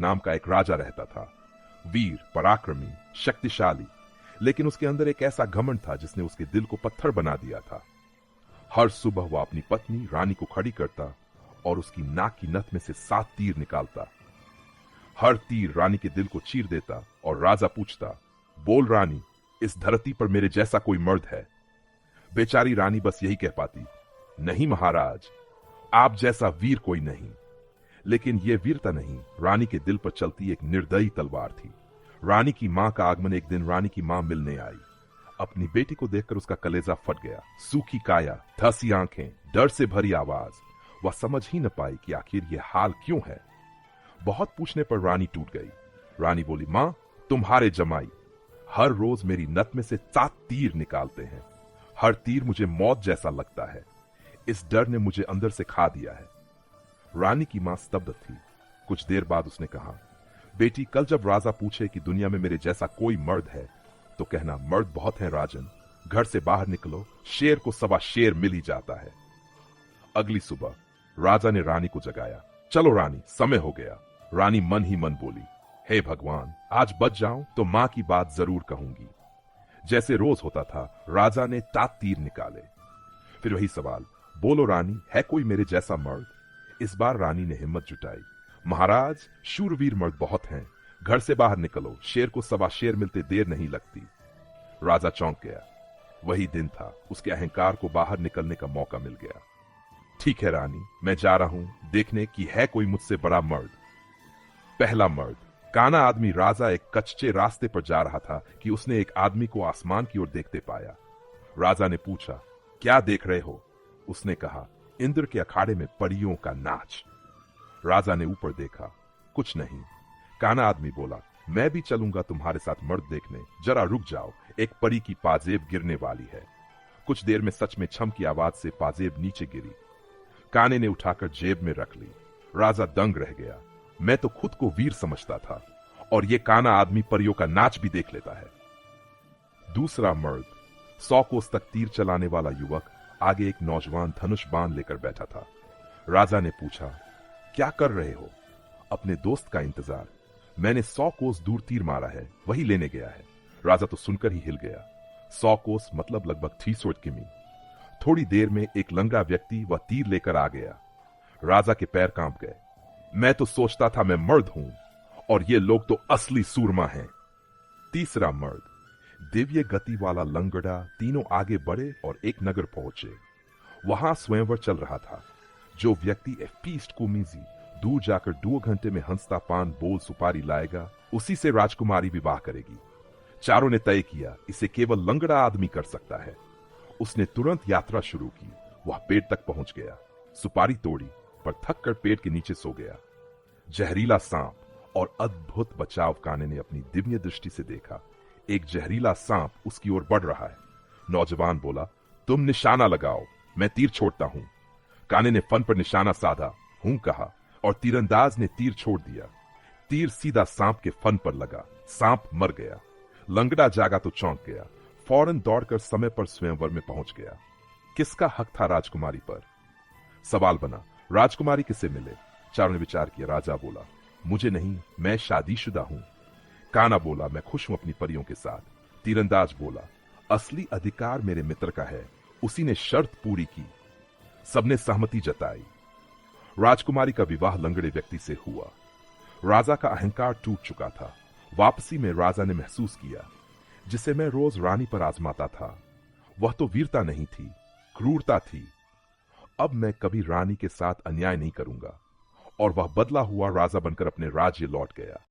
नाम का एक राजा रहता था। वीर, पराक्रमी, शक्तिशाली, लेकिन उसके अंदर एक ऐसा घमंड था जिसने उसके दिल को पत्थर बना दिया था। हर सुबह वह अपनी पत्नी रानी को खड़ी करता और उसकी नाक की नथ में से 7 तीर निकालता। हर तीर रानी के दिल को चीर देता और राजा पूछता, बोल रानी, इस धरती पर मेरे जैसा कोई मर्द है? बेचारी रानी बस यही कह पाती, नहीं महाराज, आप जैसा वीर कोई नहीं। लेकिन यह वीरता नहीं, रानी के दिल पर चलती एक निर्दयी तलवार थी। रानी की मां का आगमन एक दिन रानी की मां मिलने आई। अपनी बेटी को देखकर उसका कलेजा फट गया। सूखी काया, धसी आंखें, डर से भरी आवाज। वह समझ ही न पाई कि आखिर यह हाल क्यों है। बहुत पूछने पर रानी टूट गई। रानी बोली, मां, तुम्हारे जमाई हर रोज मेरी नथ में से 7 तीर निकालते हैं। हर तीर मुझे मौत जैसा लगता है। इस डर ने मुझे अंदर से खा दिया है। रानी की मां स्तब्ध थी। कुछ देर बाद उसने कहा, बेटी, कल जब राजा पूछे कि दुनिया में मेरे जैसा कोई मर्द है तो कहना, मर्द बहुत हैं राजन, घर से बाहर निकलो, शेर को सवा शेर मिल ही जाता है। अगली सुबह राजा ने रानी को जगाया। चलो रानी, समय हो गया। रानी मन ही मन बोली, हे भगवान, आज बच जाऊं तो मां की बात जरूर कहूंगी। जैसे रोज होता था, राजा ने 7 तीर निकाले। फिर वही सवाल, बोलो रानी, है कोई मेरे जैसा मर्द? इस बार रानी ने हिम्मत जुटाई। महाराज, शूरवीर मर्द बहुत हैं, घर से बाहर निकलो, शेर को सवा शेर मिलते देर नहीं लगती। राजा चौंक गया। वही दिन था, उसके अहंकार को बाहर निकलने का मौका मिल गया। ठीक है रानी, मैं जा रहा हूं देखने की है कोई मुझसे बड़ा मर्द। पहला मर्द। काना आदमी राजा एक कच्चे रास्ते पर जा रहा था कि उसने एक आदमी को आसमान की ओर देखते पाया। राजा ने पूछा, क्या देख रहे हो? उसने कहा, इंद्र के अखाड़े में परियों का नाच। राजा ने ऊपर देखा, कुछ नहीं। काना आदमी बोला, मैं भी चलूंगा तुम्हारे साथ मर्द देखने, जरा रुक जाओ, एक परी की पाजेब गिरने वाली है। कुछ देर में सच में छम की आवाज से पाजेब नीचे गिरी। काने ने उठाकर जेब में रख ली। राजा दंग रह गया। मैं तो खुद को वीर समझता था और ये काना आदमी परियों का नाच भी देख लेता है। दूसरा मर्द। 100 कोस तक तीर चलाने वाला युवक आगे एक नौजवान धनुष बाण लेकर बैठा था। राजा ने पूछा, क्या कर रहे हो? अपने दोस्त का इंतजार। मैंने 100 कोस दूर तीर मारा है, वही लेने गया है। राजा तो सुनकर ही हिल गया। 100 कोस मतलब लगभग 300 किमी। थोड़ी देर में एक लंगड़ा व्यक्ति वह तीर लेकर आ गया। राजा के पैर कांप गए। मैं तो सोचता था मैं मर्द हूं और ये लोग तो असली सूरमा हैं। तीसरा मर्द। दिव्य गति वाला लंगड़ा। तीनों आगे बढ़े और एक नगर पहुंचे। वहां स्वयंवर चल रहा था। जो व्यक्ति एफीस्ट कुमीजी दूर जाकर 2 घंटे में हंसता पान बोल सुपारी लाएगा, उसी से राजकुमारी विवाह करेगी। चारों ने तय किया, इसे केवल लंगड़ा आदमी कर सकता है। उसने तुरंत यात्रा शुरू की। वह पेड़ तक पहुंच गया। सुपारी तोड़ी पर थक कर पेड़ के नीचे सो गया। जहरीला सांप और अद्भुत बचाव काने ने अपनी दिव्य दृष्टि से देखा। एक जहरीला सांप उसकी ओर बढ़ रहा है। नौजवान बोला, तुम निशाना लगाओ, मैं तीर छोड़ता हूं। काने ने फन पर निशाना साधा, हूं कहा, और तीरंदाज ने तीर छोड़ दिया। तीर सीधा सांप के फन पर लगा। सांप मर गया। लंगड़ा जागा तो चौंक गया। फौरन दौड़कर समय पर स्वयंवर में पहुंच गया। किसका हक था राजकुमारी पर? सवाल बना, राजकुमारी किसे मिले? चारों ने विचार किया। राजा बोला, मुझे नहीं, मैं शादीशुदा हूं। काना बोला, मैं खुश हूं अपनी परियों के साथ। तीरंदाज बोला, असली अधिकार मेरे मित्र का है, उसी ने शर्त पूरी की। सबने सहमति जताई। राजकुमारी का विवाह लंगड़े व्यक्ति से हुआ। राजा का अहंकार टूट चुका था। वापसी में राजा ने महसूस किया, जिसे मैं रोज रानी पर आजमाता था, वह तो वीरता नहीं थी, क्रूरता थी। अब मैं कभी रानी के साथ अन्याय नहीं करूंगा। और वह बदला हुआ राजा बनकर अपने राज्य लौट गया।